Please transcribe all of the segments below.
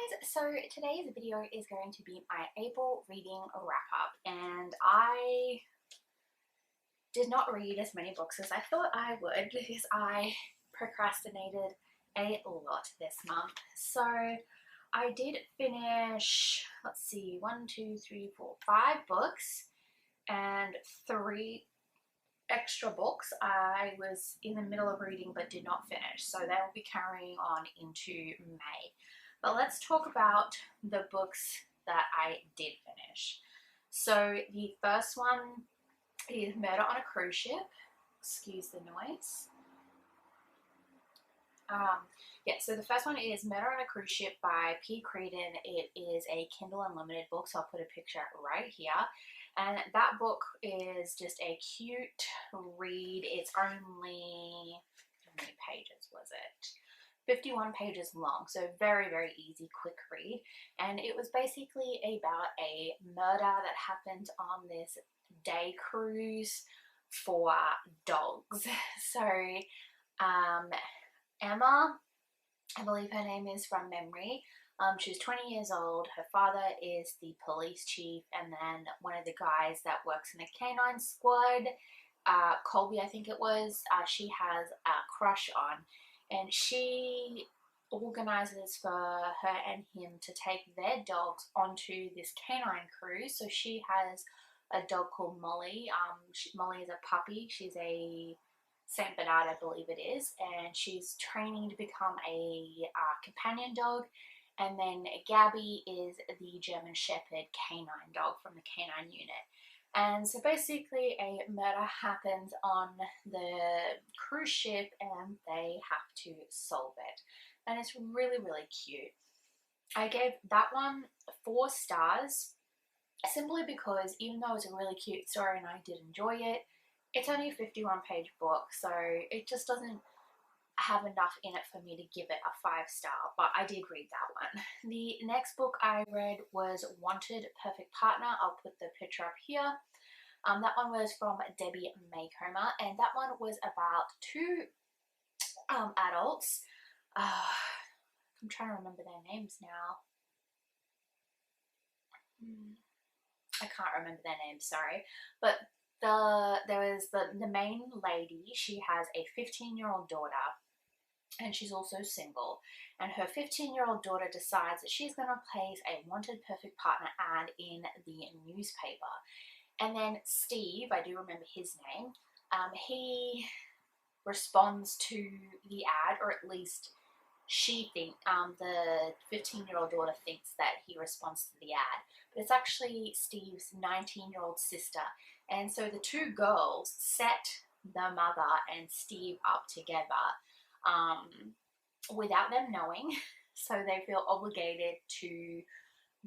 guys, so today's video is going to be my April reading wrap up, and I did not read as many books as I thought I would because I procrastinated a lot this month. So I did finish, let's see, 5 books and 3 extra books I was in the middle of reading but did not finish, so they will be carrying on into May. But let's talk about the books that I did finish. So the first one is Murder on a Cruise Ship. Excuse the noise. So the first one is Murder on a Cruise Ship by P. Creedon. It is a Kindle Unlimited book, so I'll put a picture right here. And that book is just a cute read. It's only, how many pages was it? 51 pages long, so very, very easy, quick read. And it was basically about a murder that happened on this day cruise for dogs. So Emma, I believe her name is from memory, she's 20 years old. Her father is the police chief, and then one of the guys that works in the canine squad, Colby I think it was, she has a crush on, and she organizes for her and him to take their dogs onto this canine cruise. So she has a dog called Molly. Molly is a puppy. She's a Saint Bernard, I believe it is, and she's training to become a companion dog. And then Gabby is the German Shepherd canine dog from the canine unit. And so basically a murder happens on the cruise ship and they have to solve it. And it's really, really cute. I gave that one 4 stars simply because even though it's a really cute story and I did enjoy it, it's only a 51-page book, so it just doesn't have enough in it for me to give it a 5-star, but I did read that one. The next book I read was Wanted Perfect Partner. I'll put the picture up here. That one was from Debbie Maycomer, and that one was about 2 adults. I'm trying to remember their names now. I can't remember their names, sorry. But there was the main lady. She has a 15-year-old daughter, and she's also single. And her 15-year-old daughter decides that she's going to place a Wanted Perfect Partner ad in the newspaper. And then Steve, I do remember his name, he responds to the ad, or at least the 15-year-old daughter thinks that he responds to the ad, but it's actually Steve's 19-year-old sister. And so the 2 girls set the mother and Steve up together without them knowing. So they feel obligated to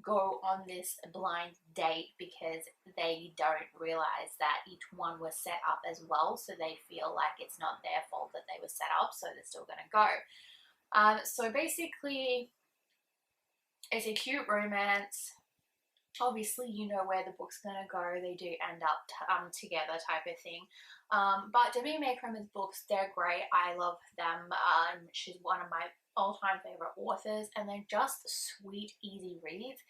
go on this blind date because they don't realize that each one was set up as well. So they feel like it's not their fault that they were set up, so they're still going to go. So basically, it's a cute romance. Obviously, you know where the book's going to go. They do end up together type of thing. But Debbie Maycomer's books, they're great. I love them. She's one of my all-time favorite authors, and they're just sweet, easy reads.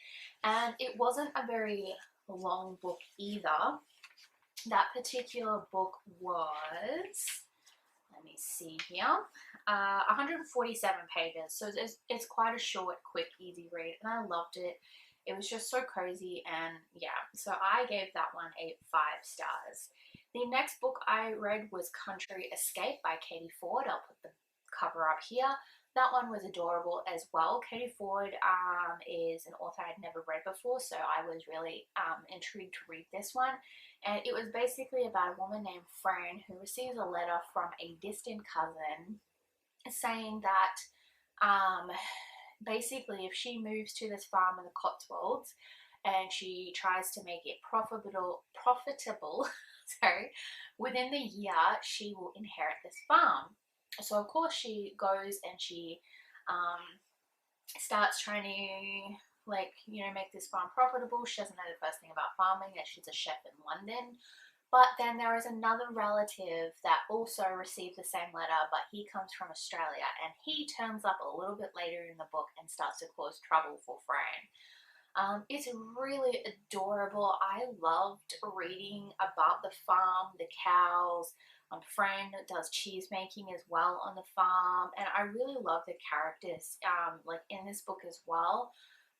And it wasn't a very long book either. That particular book was, let me see here, 147 pages. So it's quite a short, quick, easy read, and I loved it. It was just so cozy, and yeah, so I gave that one a 5 stars. The next book I read was Country Escape by Katie Ford. I'll put the cover up here. That one was adorable as well. Katie Ford is an author I'd never read before, so I was really intrigued to read this one. And it was basically about a woman named Fran who receives a letter from a distant cousin saying that basically if she moves to this farm in the Cotswolds and she tries to make it profitable sorry, within the year she will inherit this farm. So of course she goes and she starts trying to make this farm profitable. She doesn't know the first thing about farming, that she's a chef in London. But then there is another relative that also received the same letter, but he comes from Australia, and he turns up a little bit later in the book and starts to cause trouble for Fran. It's really adorable. I loved reading about the farm, the cows. Fran does cheese making as well on the farm, and I really love the characters like in this book as well.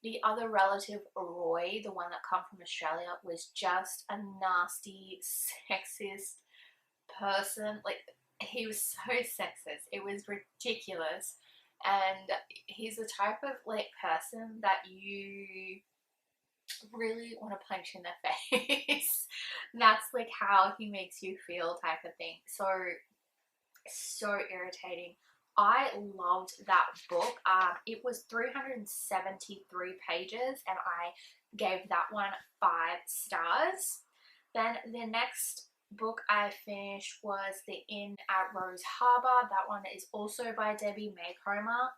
The other relative, Roy, the one that come from Australia, was just a nasty, sexist person. Like, he was so sexist. It was ridiculous. And he's the type of like person that you really want to punch in the face. That's like how he makes you feel, type of thing. So irritating. I loved that book. It was 373 pages, and I gave that one 5 stars. Then the next book I finished was The Inn at Rose Harbour. That one is also by Debbie Maycomer.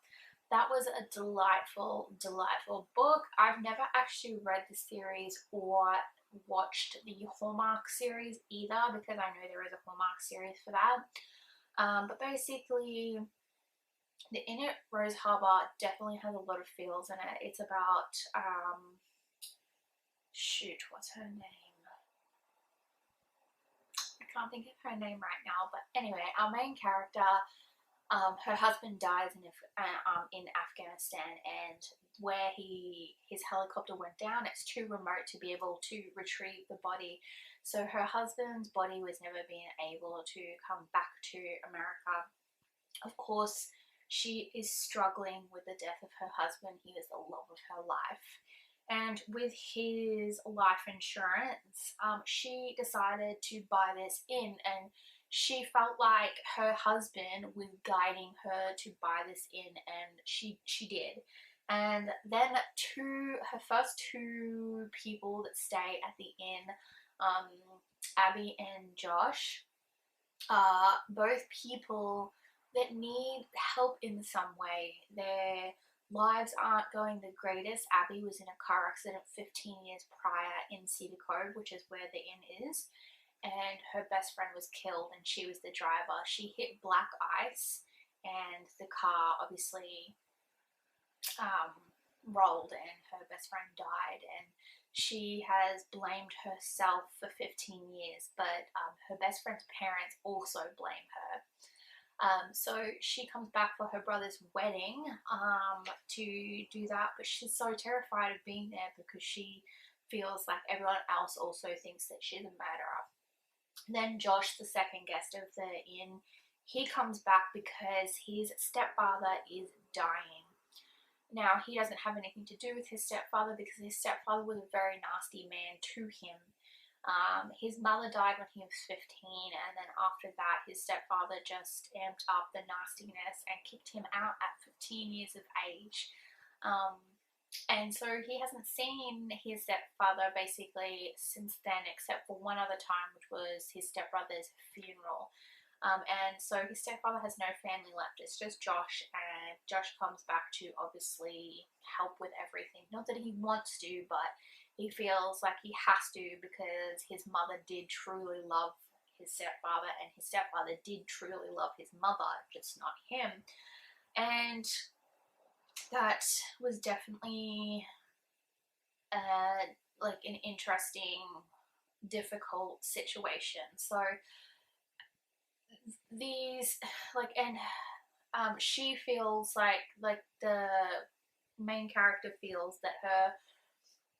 That was a delightful, delightful book. I've never actually read the series or watched the Hallmark series either, because I know there is a Hallmark series for that. But basically, The Inn at Rose Harbour definitely has a lot of feels in it. It's about, shoot, what's her name? I can't think of her name right now, but anyway, our main character, her husband dies in Afghanistan, and where his helicopter went down, it's too remote to be able to retrieve the body. So her husband's body was never being able to come back to America. Of course, she is struggling with the death of her husband. He is the love of her life. And with his life insurance, she decided to buy this inn, and she felt like her husband was guiding her to buy this inn, and she did. And then her first 2 people that stay at the inn, Abby and Josh, are both people that need help in some way. Their lives aren't going the greatest. Abby was in a car accident 15 years prior in Cedar Cove, which is where the inn is, and her best friend was killed, and she was the driver. She hit black ice, and the car obviously rolled, and her best friend died, and she has blamed herself for 15 years, but her best friend's parents also blame her. So she comes back for her brother's wedding to do that, but she's so terrified of being there because she feels like everyone else also thinks that she's a murderer. Then Josh, the second guest of the inn, he comes back because his stepfather is dying. Now, he doesn't have anything to do with his stepfather because his stepfather was a very nasty man to him. His mother died when he was 15, and then after that his stepfather just amped up the nastiness and kicked him out at 15 years of age. And so he hasn't seen his stepfather basically since then, except for one other time, which was his stepbrother's funeral. And so his stepfather has no family left. It's just Josh, and Josh comes back to obviously help with everything. Not that he wants to, but he feels like he has to because his mother did truly love his stepfather, and his stepfather did truly love his mother, just not him. And that was definitely like an interesting, difficult situation. So these she feels like the main character feels that her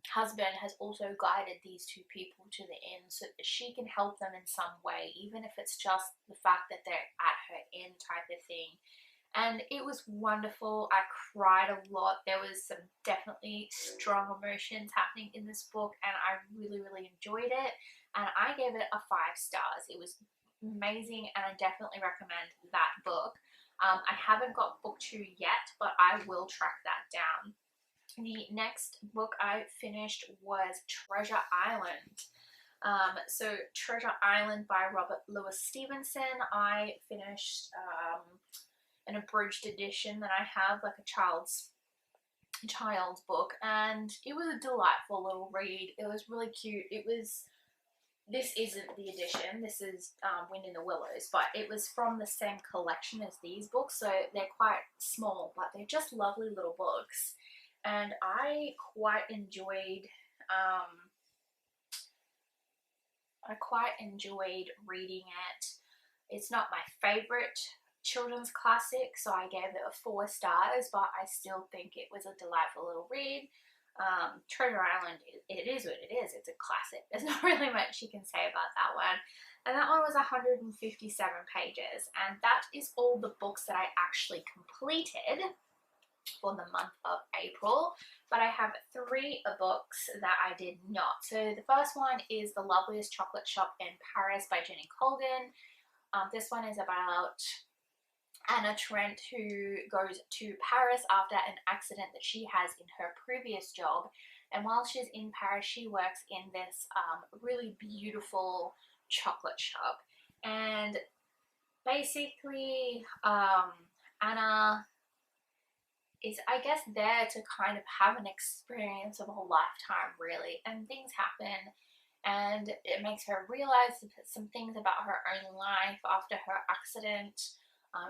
husband has also guided these 2 people to the inn so that she can help them in some way, even if it's just the fact that they're at her inn, type of thing. And it was wonderful. I cried a lot. There was some definitely strong emotions happening in this book, and I really, really enjoyed it. And I gave it a 5 stars. It was amazing, and I definitely recommend that book. I haven't got book 2 yet, but I will track that down. The next book I finished was Treasure Island. So Treasure Island by Robert Louis Stevenson. I finished an abridged edition that I have, like a child's book, and it was a delightful little read. It was really cute. It was this isn't the edition, this is Wind in the Willows, but it was from the same collection as these books, so they're quite small, but they're just lovely little books. And I quite enjoyed reading it. It's not my favorite children's classic, so I gave it a 4 stars, but I still think it was a delightful little read. Treasure Island, it is what it is. It's a classic. There's not really much you can say about that one. And that one was 157 pages, and that is all the books that I actually completed for the month of April. But I have 3 books that I did not. So the first one is The Loveliest Chocolate Shop in Paris by Jenny Colgan. This one is about Anna Trent, who goes to Paris after an accident that she has in her previous job. And while she's in Paris, she works in this really beautiful chocolate shop. And basically, Anna is, I guess, there to kind of have an experience of a lifetime, really. And things happen, and it makes her realize some things about her own life after her accident.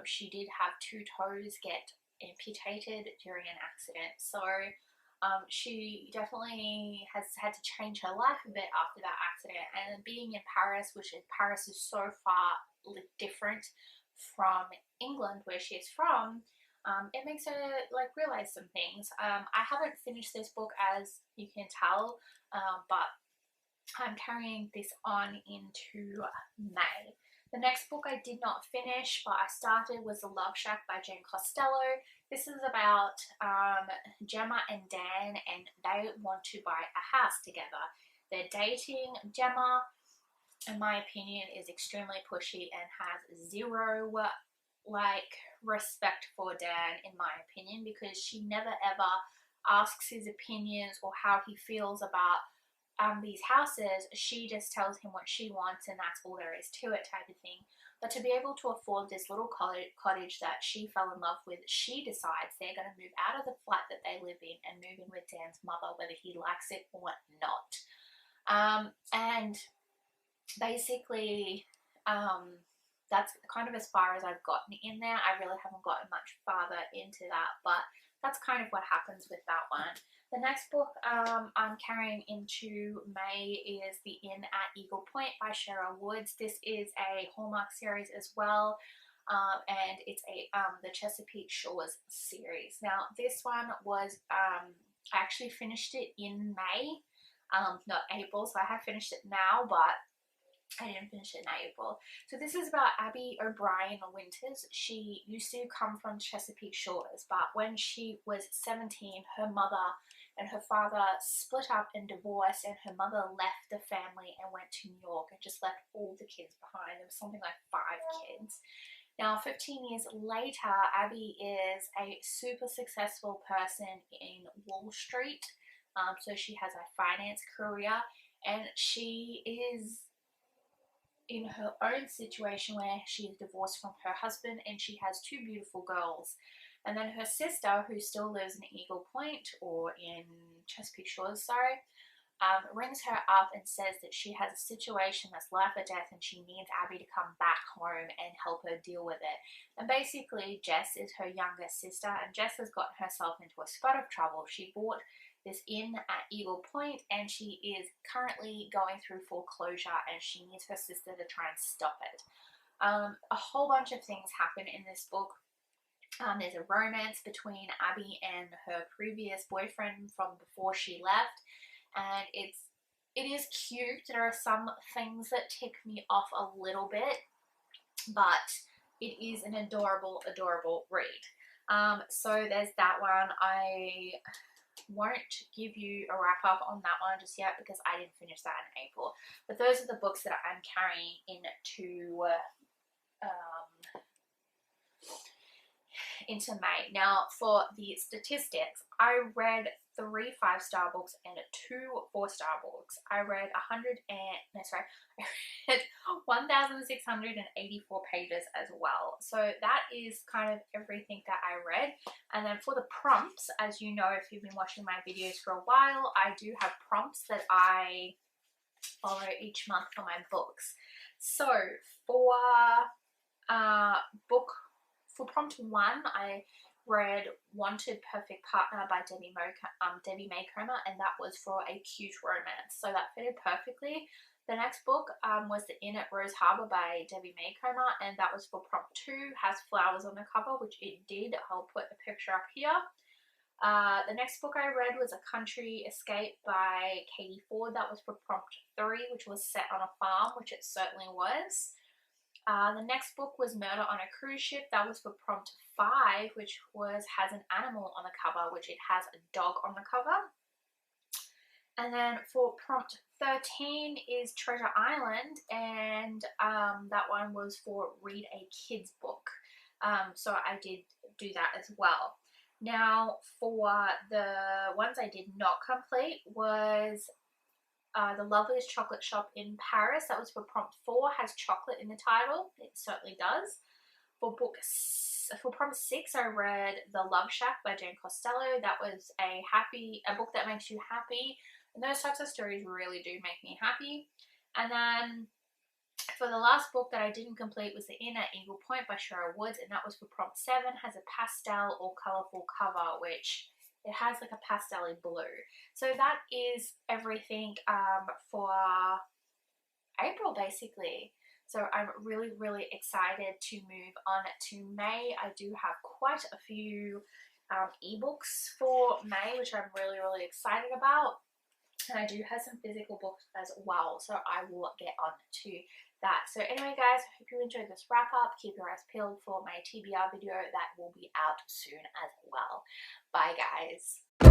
She did have 2 toes get amputated during an accident, so she definitely has had to change her life a bit after that accident. And being in Paris, Paris is so far different from England, where she is from, it makes her like realize some things. I haven't finished this book, as you can tell, but I'm carrying this on into May. The next book I did not finish, but I started, was The Love Shack by Jane Costello. This is about Gemma and Dan, and they want to buy a house together. They're dating. Gemma, in my opinion, is extremely pushy and has zero respect for Dan, in my opinion, because she never ever asks his opinions or how he feels about these houses. She just tells him what she wants, and that's all there is to it, type of thing. But to be able to afford this little cottage that she fell in love with, she decides they're going to move out of the flat that they live in and move in with Dan's mother, whether he likes it or not. And basically, that's kind of as far as I've gotten in there. I really haven't gotten much farther into that, but that's kind of what happens with that one. The next book I'm carrying into May is The Inn at Eagle Point by Cheryl Woods. This is a Hallmark series as well, and it's the Chesapeake Shores series. Now, this one was, I actually finished it in May, not April, so I have finished it now, but I didn't finish it in April. So this is about Abby O'Brien Winters. She used to come from Chesapeake Shores, but when she was 17, her mother and her father split up and divorced, and her mother left the family and went to New York and just left all the kids behind. There was something like 5 kids. Now, 15 years later, Abby is a super successful person in Wall Street. So she has a finance career, and she is in her own situation where she is divorced from her husband, and she has 2 beautiful girls. And then her sister, who still lives in Eagle Point, or in Chesapeake Shores, sorry, rings her up and says that she has a situation that's life or death, and she needs Abby to come back home and help her deal with it. And basically, Jess is her younger sister, and Jess has gotten herself into a spot of trouble. She bought this inn at Eagle Point, and she is currently going through foreclosure, and she needs her sister to try and stop it. A whole bunch of things happen in this book. There's a romance between Abby and her previous boyfriend from before she left, and it is cute. There are some things that tick me off a little bit, but it is an adorable read. So there's that one. I won't give you a wrap up on that one just yet because I didn't finish that in April. But those are the books that I'm carrying into May. Now, for the statistics, I read 3 5-star books and 2 4-star books. I read 1,684 pages as well. So that is kind of everything that I read. And then for the prompts, as you know, if you've been watching my videos for a while, I do have prompts that I follow each month for my books. So for book for prompt 1, I read Wanted Perfect Partner by Debbie May Comer, and that was for a cute romance, so that fitted perfectly. The next book was The Inn at Rose Harbour by Debbie May Comer, and that was for prompt 2, has flowers on the cover, which it did. I'll put the picture up here. The next book I read was A Country Escape by Katie Ford. That was for prompt 3, which was set on a farm, which it certainly was. The next book was Murder on a Cruise Ship. That was for prompt 5, which has an animal on the cover, which it has a dog on the cover. And then for prompt 13 is Treasure Island, and that one was for read a kid's book. So I did do that as well. Now for the ones I did not complete was The Loveliest Chocolate Shop in Paris. That was for prompt 4, has chocolate in the title. It certainly does. For prompt 6, I read The Love Shack by Jane Costello. That was a book that makes you happy. And those types of stories really do make me happy. And then for the last book that I didn't complete was The Inn at Eagle Point by Cheryl Woods, and that was for prompt 7, has a pastel or colourful cover, which it has like a pastel-y blue. So that is everything for April basically. So I'm really, really excited to move on to May. I do have quite a few ebooks for May, which I'm really, really excited about. And I do have some physical books as well, so I will get on to that. So anyway guys, I hope you enjoyed this wrap up. Keep your eyes peeled for my TBR video that will be out soon as well. Bye guys.